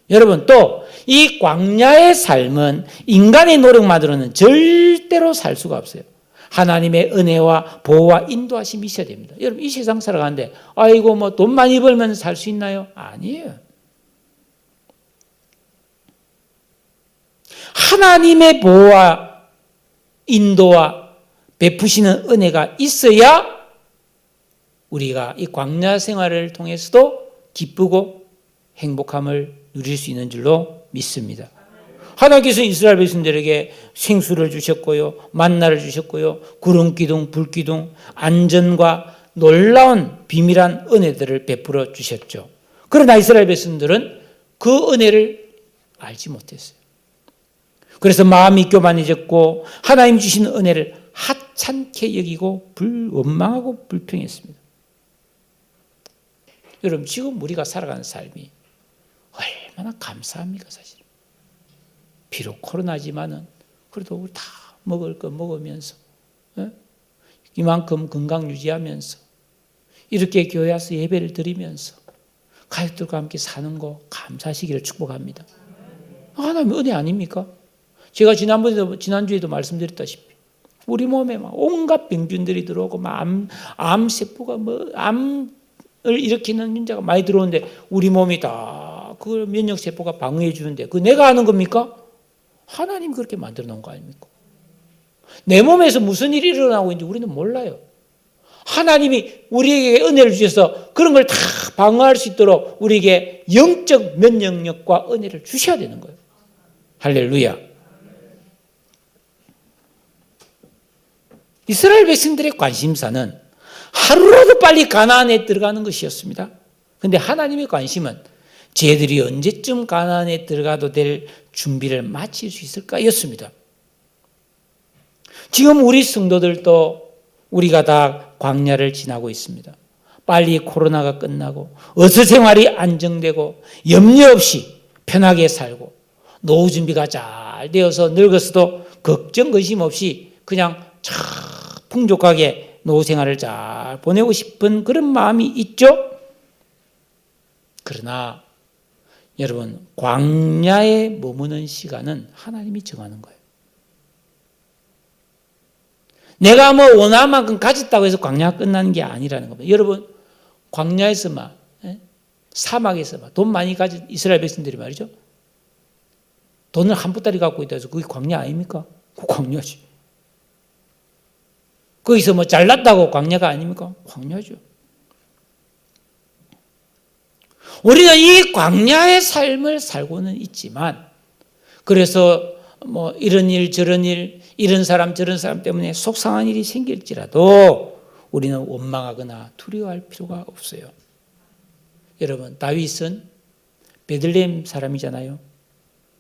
여러분, 또 이 광야의 삶은 인간의 노력만으로는 절대로 살 수가 없어요. 하나님의 은혜와 보호와 인도하심이 있어야 됩니다. 여러분, 이 세상 살아가는데 아이고 뭐 돈 많이 벌면 살 수 있나요? 아니에요. 하나님의 보호와 인도와 베푸시는 은혜가 있어야 우리가 이 광야 생활을 통해서도 기쁘고 행복함을 누릴 수 있는 줄로 믿습니다. 하나님께서 이스라엘 백성들에게 생수를 주셨고요, 만나를 주셨고요, 구름 기둥, 불 기둥, 안전과 놀라운 비밀한 은혜들을 베풀어 주셨죠. 그러나 이스라엘 백성들은 그 은혜를 알지 못했어요. 그래서 마음이 교만해졌고 하나님 주신 은혜를 하찮게 여기고 원망하고 불평했습니다. 여러분, 지금 우리가 살아가는 삶이 얼마나 감사합니까, 사실. 비록 코로나지만은 그래도 우리 다 먹을 거 먹으면서, 이만큼 건강 유지하면서, 이렇게 교회 와서 예배를 드리면서 가족들과 함께 사는 거 감사하시기를 축복합니다. 하나님의 은혜 아닙니까? 제가 지난주에도 말씀드렸다시피 우리 몸에 막 온갖 병균들이 들어오고 암세포가 암을 일으키는 문제가 많이 들어오는데 우리 몸이 다 그걸 면역세포가 방어해 주는데 그 내가 아는 겁니까? 하나님이 그렇게 만들어 놓은 거 아닙니까? 내 몸에서 무슨 일이 일어나고 있는지 우리는 몰라요. 하나님이 우리에게 은혜를 주셔서 그런 걸 다 방어할 수 있도록 우리에게 영적 면역력과 은혜를 주셔야 되는 거예요. 할렐루야. 이스라엘 백성들의 관심사는 하루라도 빨리 가나안에 들어가는 것이었습니다. 그런데 하나님의 관심은 쟤들이 언제쯤 가나안에 들어가도 될 준비를 마칠 수 있을까였습니다. 지금 우리 성도들도 우리가 다 광야를 지나고 있습니다. 빨리 코로나가 끝나고 어서 생활이 안정되고 염려 없이 편하게 살고 노후 준비가 잘 되어서 늙어서도 걱정 근심 없이 그냥 참 풍족하게 노후 생활을 잘 보내고 싶은 그런 마음이 있죠. 그러나 여러분, 광야에 머무는 시간은 하나님이 정하는 거예요. 내가 뭐 원하는 만큼 가졌다고 해서 광야가 끝나는 게 아니라는 겁니다. 여러분, 광야에서 사막에서 돈 많이 가진 이스라엘 백성들이 말이죠. 돈을 한 보따리 갖고 있다 해서 그게 광야 아닙니까? 그 광야지. 거기서 뭐 잘났다고 광야가 아닙니까? 광야죠. 우리는 이 광야의 삶을 살고는 있지만, 그래서 뭐 이런 일 저런 일, 이런 사람 저런 사람 때문에 속상한 일이 생길지라도 우리는 원망하거나 두려워할 필요가 없어요. 여러분, 다윗은 베들레헴 사람이잖아요.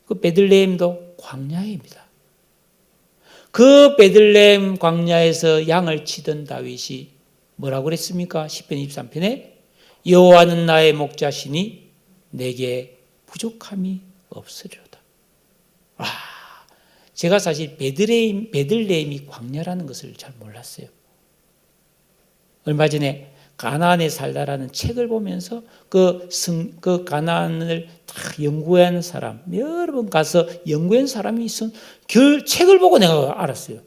그 베들레헴도 광야입니다. 그 베들레헴 광야에서 양을 치던 다윗이 뭐라고 그랬습니까? 시편 23편에 여호와는 나의 목자시니 내게 부족함이 없으리로다. 제가 사실 베들레헴이 광야라는 것을 잘 몰랐어요. 얼마 전에 가나안에 살다라는 책을 보면서 그 가나안을 다 연구한 사람, 여러 번 가서 연구한 사람이 있어 그 책을 보고 내가 알았어요.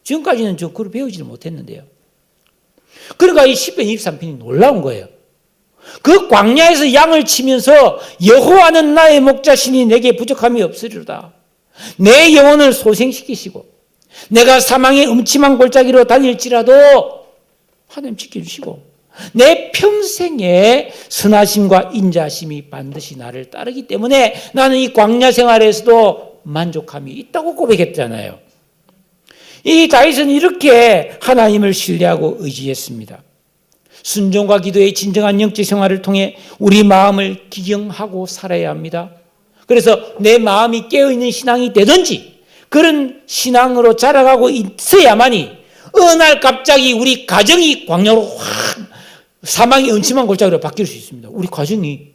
지금까지는 저 그걸 배우지를 못했는데요. 그러니까 이 시편 23편이 놀라운 거예요. 그 광야에서 양을 치면서 여호와는 나의 목자시니 내게 부족함이 없으리로다. 내 영혼을 소생시키시고 내가 사망의 음침한 골짜기로 다닐지라도 하나님 지켜주시고 내 평생에 선하심과 인자심이 반드시 나를 따르기 때문에 나는 이 광야 생활에서도 만족함이 있다고 고백했잖아요. 이 다윗은 이렇게 하나님을 신뢰하고 의지했습니다. 순종과 기도의 진정한 영적 생활을 통해 우리 마음을 기경하고 살아야 합니다. 그래서 내 마음이 깨어있는 신앙이 되든지 그런 신앙으로 자라가고 있어야만이 어느 날 갑자기 우리 가정이 광야로 확 사망의 음침한 골짜기로 바뀔 수 있습니다. 우리 가정이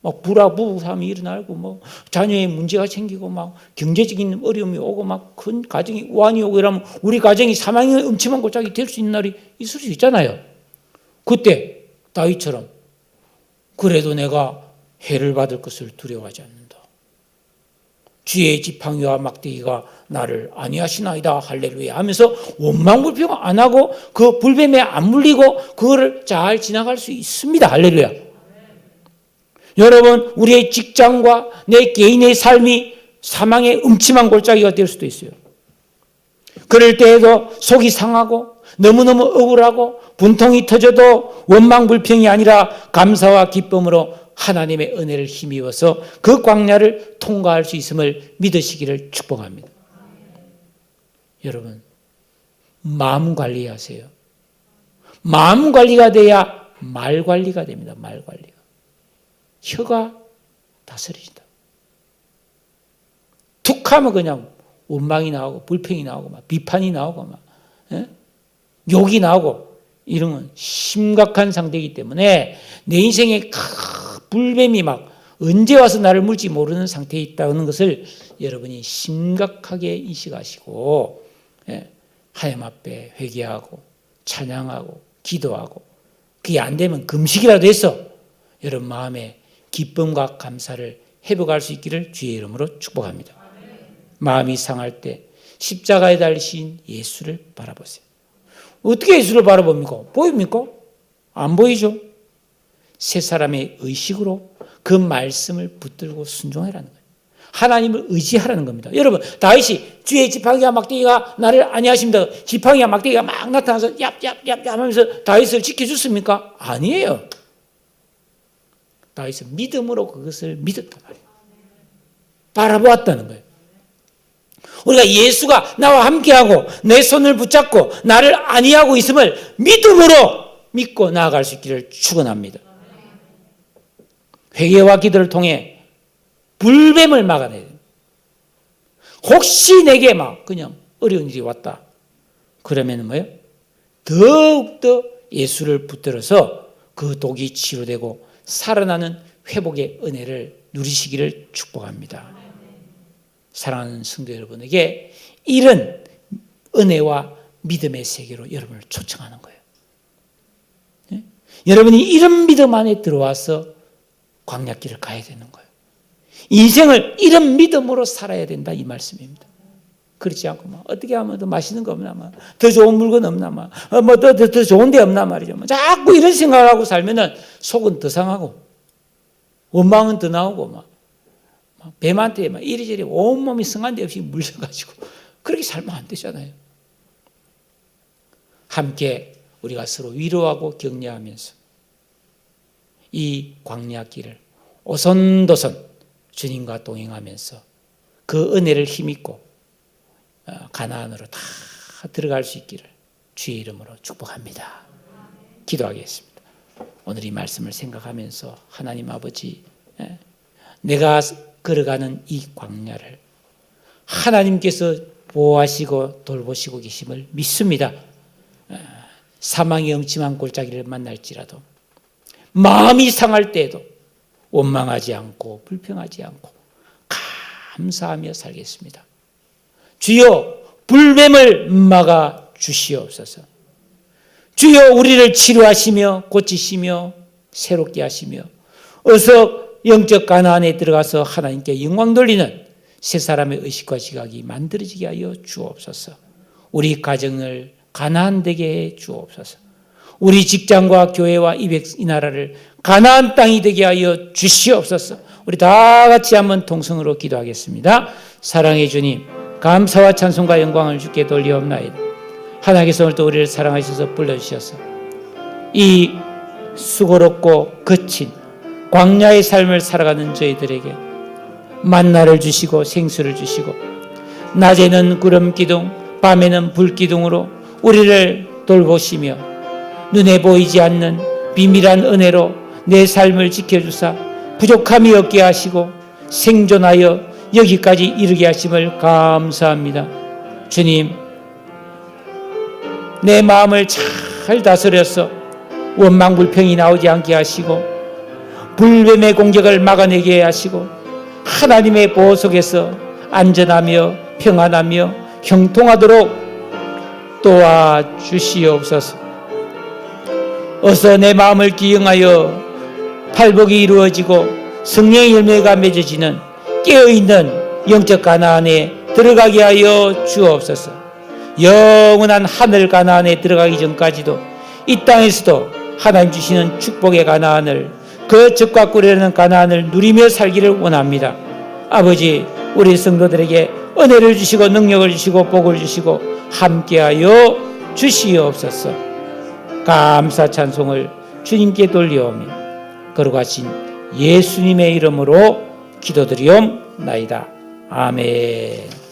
막 부부싸움이 일어나고 뭐 자녀의 문제가 생기고 막 경제적인 어려움이 오고 막 큰 가정이 우환이 오고 이러면 우리 가정이 사망의 음침한 골짜기 될 수 있는 날이 있을 수 있잖아요. 그때 다윗처럼 그래도 내가 해를 받을 것을 두려워하지 않는다. 주의 지팡이와 막대기가 나를 안위하시나이다 할렐루야 하면서 원망불평 안 하고 그 불뱀에 안 물리고 그거를 잘 지나갈 수 있습니다. 할렐루야. 여러분, 우리의 직장과 내 개인의 삶이 사망의 음침한 골짜기가 될 수도 있어요. 그럴 때에도 속이 상하고 너무너무 억울하고 분통이 터져도 원망불평이 아니라 감사와 기쁨으로 하나님의 은혜를 힘입어서 그 광야를 통과할 수 있음을 믿으시기를 축복합니다. 여러분, 마음 관리하세요. 마음 관리가 돼야 말 관리가 됩니다. 말 관리가. 혀가 다스려진다. 툭 하면 그냥 원망이 나오고 불평이 나오고 막 비판이 나오고 막 욕이 나오고 이런 건 심각한 상태이기 때문에 내 인생에 불뱀이 막 언제 와서 나를 물지 모르는 상태에 있다는 것을 여러분이 심각하게 인식하시고 하나님 앞에 회개하고 찬양하고 기도하고 그게 안 되면 금식이라도 해서 여러분 마음에 기쁨과 감사를 회복할 수 있기를 주의 이름으로 축복합니다. 마음이 상할 때 십자가에 달리신 예수를 바라보세요. 어떻게 예수를 바라봅니까? 보입니까? 안 보이죠? 세 사람의 의식으로 그 말씀을 붙들고 순종하라는 거예요. 하나님을 의지하라는 겁니다. 여러분, 다윗이 주의 지팡이와 막대기가 나를 안위하십니다. 지팡이와 막대기가 막 나타나서 얍얍얍얍 하면서 다윗을 지켜줬습니까? 아니에요. 다윗은 믿음으로 그것을 믿었단 말이에요. 바라보았다는 거예요. 우리가 예수가 나와 함께하고 내 손을 붙잡고 나를 안위하고 있음을 믿음으로 믿고 나아갈 수 있기를 축원합니다. 회개와 기도를 통해 불뱀을 막아내야 됩니다. 혹시 내게 막 그냥 어려운 일이 왔다. 그러면 뭐예요? 더욱더 예수를 붙들어서 그 독이 치유되고 살아나는 회복의 은혜를 누리시기를 축복합니다. 사랑하는 성도 여러분에게 이런 은혜와 믿음의 세계로 여러분을 초청하는 거예요. 네? 여러분이 이런 믿음 안에 들어와서 광야길을 가야 되는 거예요. 인생을 이런 믿음으로 살아야 된다 이 말씀입니다. 그렇지 않고 뭐 어떻게 하면 더 맛있는 거 없나 뭐 더 좋은 물건 없나 더 좋은 데 없나 말이죠. 자꾸 이런 생각을 하고 살면은 속은 더 상하고 원망은 더 나오고 막 뱀한테 막 이리저리 온몸이 성한 데 없이 물려가지고 그렇게 살면 안 되잖아요. 함께 우리가 서로 위로하고 격려하면서 이 광야길을 오손도손 주님과 동행하면서 그 은혜를 힘입고 가나안으로 다 들어갈 수 있기를 주의 이름으로 축복합니다. 기도하겠습니다. 오늘 이 말씀을 생각하면서 하나님 아버지, 내가 걸어가는 이 광야를 하나님께서 보호하시고 돌보시고 계심을 믿습니다. 사망의 음침한 골짜기를 만날지라도 마음이 상할 때에도 원망하지 않고 불평하지 않고 감사하며 살겠습니다. 주여 불뱀을 막아 주시옵소서. 주여 우리를 치료하시며 고치시며 새롭게 하시며 어서 영적 가나안에 들어가서 하나님께 영광 돌리는 세 사람의 의식과 지각이 만들어지게 하여 주옵소서. 우리 가정을 가나안 되게 해 주옵소서. 우리 직장과 교회와 이 나라를 가나안 땅이 되게 하여 주시옵소서. 우리 다 같이 한번 통성으로 기도하겠습니다. 사랑의 주님, 감사와 찬송과 영광을 주께 돌리옵나이다. 하나님께서 오늘도 우리를 사랑하셔서 불러주셔서 이 수고롭고 거친 광야의 삶을 살아가는 저희들에게 만나를 주시고 생수를 주시고 낮에는 구름 기둥 밤에는 불 기둥으로 우리를 돌보시며 눈에 보이지 않는 비밀한 은혜로 내 삶을 지켜주사 부족함이 없게 하시고 생존하여 여기까지 이르게 하심을 감사합니다. 주님, 내 마음을 잘 다스려서 원망불평이 나오지 않게 하시고 불뱀의 공격을 막아내게 하시고 하나님의 보호 속에서 안전하며 평안하며 형통하도록 도와주시옵소서. 어서 내 마음을 기용하여 팔복이 이루어지고 성령의 열매가 맺어지는 깨어있는 영적 가나안에 들어가게 하여 주옵소서. 영원한 하늘 가나안에 들어가기 전까지도 이 땅에서도 하나님 주시는 축복의 가나안을, 그 젖과 꿀이라는 가나안을 누리며 살기를 원합니다. 아버지, 우리 성도들에게 은혜를 주시고 능력을 주시고 복을 주시고 함께하여 주시옵소서. 감사 찬송을 주님께 돌려오며 거룩하신 예수님의 이름으로 기도드리옵나이다. 아멘.